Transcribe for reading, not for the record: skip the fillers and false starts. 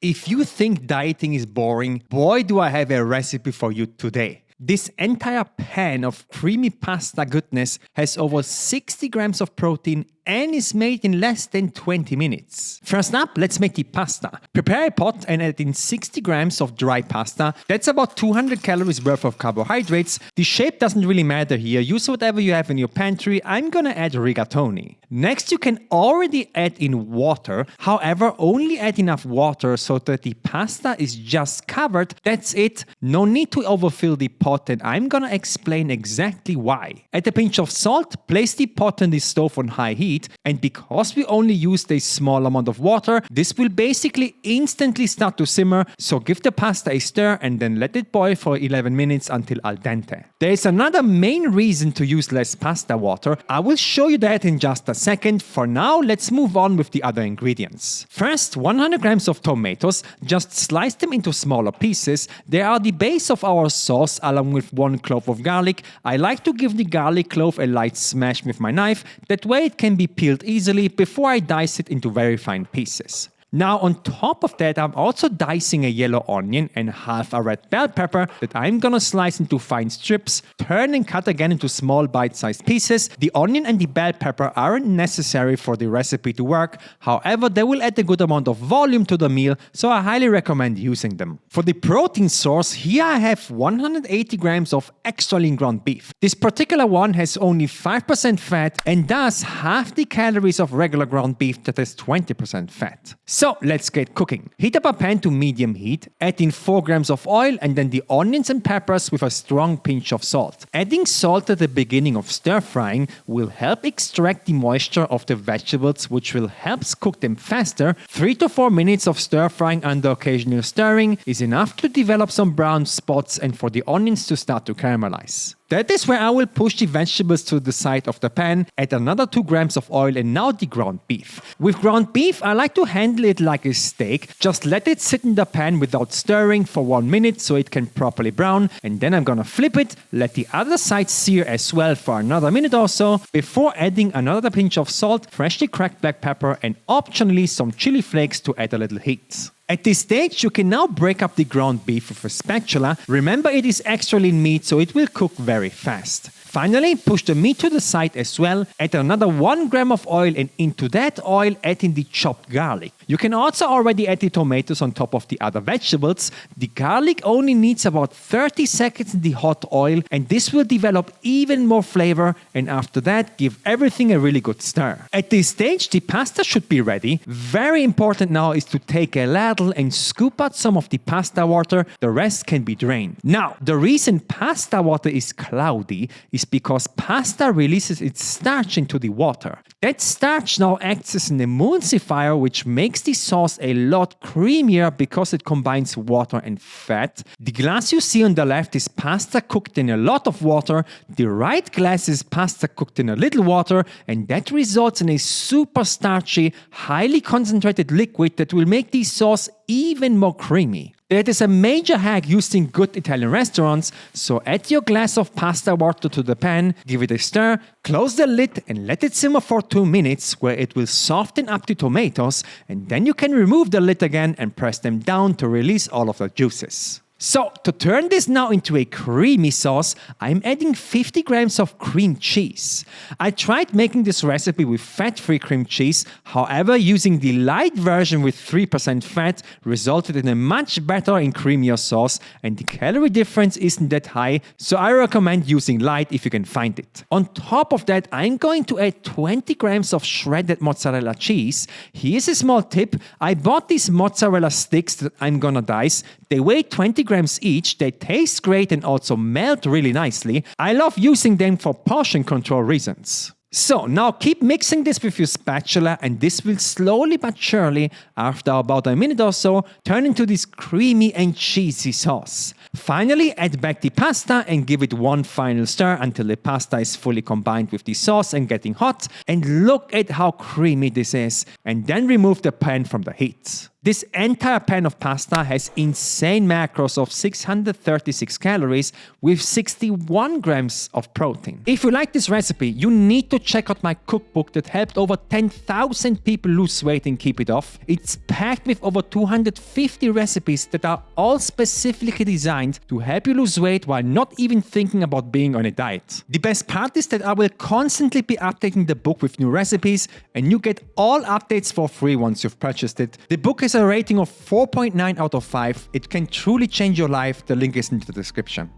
If you think dieting is boring, boy do I have a recipe for you today. This entire pan of creamy pasta goodness has over 60 grams of protein and is made in less than 20 minutes. First up, let's make the pasta. Prepare a pot and add in 60 grams of dry pasta. That's about 200 calories worth of carbohydrates. The shape doesn't really matter here. Use whatever you have in your pantry. I'm gonna add rigatoni. Next, you can already add in water. However, only add enough water so that the pasta is just covered. That's it. No need to overfill the pot, and I'm gonna explain exactly why. Add a pinch of salt. Place the pot on the stove on high heat. And because we only used a small amount of water, this will basically instantly start to simmer, so give the pasta a stir and then let it boil for 11 minutes until al dente. There is another main reason to use less pasta water. I will show you that in just a second. For now, let's move on with the other ingredients. First, 100 grams of tomatoes. Just slice them into smaller pieces. They are the base of our sauce along with 1 clove of garlic. I like to give the garlic clove a light smash with my knife. That way it can be peeled easily before I dice it into very fine pieces. Now on top of that, I'm also dicing a yellow onion and half a red bell pepper that I'm gonna slice into fine strips, turn and cut again into small bite-sized pieces. The onion and the bell pepper aren't necessary for the recipe to work, however they will add a good amount of volume to the meal, so I highly recommend using them. For the protein source, here I have 180 grams of extra lean ground beef. This particular one has only 5% fat and thus half the calories of regular ground beef that has 20% fat. So let's get cooking. Heat up a pan to medium heat, add in 4 grams of oil and then the onions and peppers with a strong pinch of salt. Adding salt at the beginning of stir frying will help extract the moisture of the vegetables, which will help cook them faster. 3 to 4 minutes of stir frying under occasional stirring is enough to develop some brown spots and for the onions to start to caramelize. That is where I will push the vegetables to the side of the pan, add another 2 grams of oil and now the ground beef. With ground beef, I like to handle it like a steak. Just let it sit in the pan without stirring for 1 minute so it can properly brown, and then I'm gonna flip it, let the other side sear as well for another minute or so before adding another pinch of salt, freshly cracked black pepper and optionally some chili flakes to add a little heat. At this stage, you can now break up the ground beef with a spatula. Remember, it is extra lean meat, so it will cook very fast. Finally, push the meat to the side as well. Add another 1 gram of oil and into that oil add in the chopped garlic. You can also already add the tomatoes on top of the other vegetables. The garlic only needs about 30 seconds in the hot oil and this will develop even more flavor, and after that give everything a really good stir. At this stage, the pasta should be ready. Very important now is to take a ladle and scoop out some of the pasta water. The rest can be drained. Now, the reason pasta water is cloudy is because pasta releases its starch into the water. That starch now acts as an emulsifier which makes the sauce a lot creamier because it combines water and fat. The glass you see on the left is pasta cooked in a lot of water. The right glass is pasta cooked in a little water, and that results in a super starchy, highly concentrated liquid that will make the sauce even more creamy. That is a major hack used in good Italian restaurants, so add your glass of pasta water to the pan, give it a stir, close the lid and let it simmer for 2 minutes where it will soften up the tomatoes, and then you can remove the lid again and press them down to release all of the juices. So, to turn this now into a creamy sauce, I'm adding 50 grams of cream cheese. I tried making this recipe with fat-free cream cheese, however, using the light version with 3% fat resulted in a much better and creamier sauce, and the calorie difference isn't that high, so I recommend using light if you can find it. On top of that, I'm going to add 20 grams of shredded mozzarella cheese. Here's a small tip. I bought these mozzarella sticks that I'm gonna dice. They weigh 20 grams each, they taste great and also melt really nicely. I love using them for portion control reasons. So now keep mixing this with your spatula and this will slowly but surely, after about a minute or so, turn into this creamy and cheesy sauce. Finally, add back the pasta and give it one final stir until the pasta is fully combined with the sauce and getting hot. And look at how creamy this is. And then remove the pan from the heat. This entire pan of pasta has insane macros of 636 calories with 61 grams of protein. If you like this recipe, you need to check out my cookbook that helped over 10,000 people lose weight and keep it off. It's packed with over 250 recipes that are all specifically designed to help you lose weight while not even thinking about being on a diet. The best part is that I will constantly be updating the book with new recipes, and you get all updates for free once you've purchased it. The book has a rating of 4.9 out of 5. It can truly change your life. The link is in the description.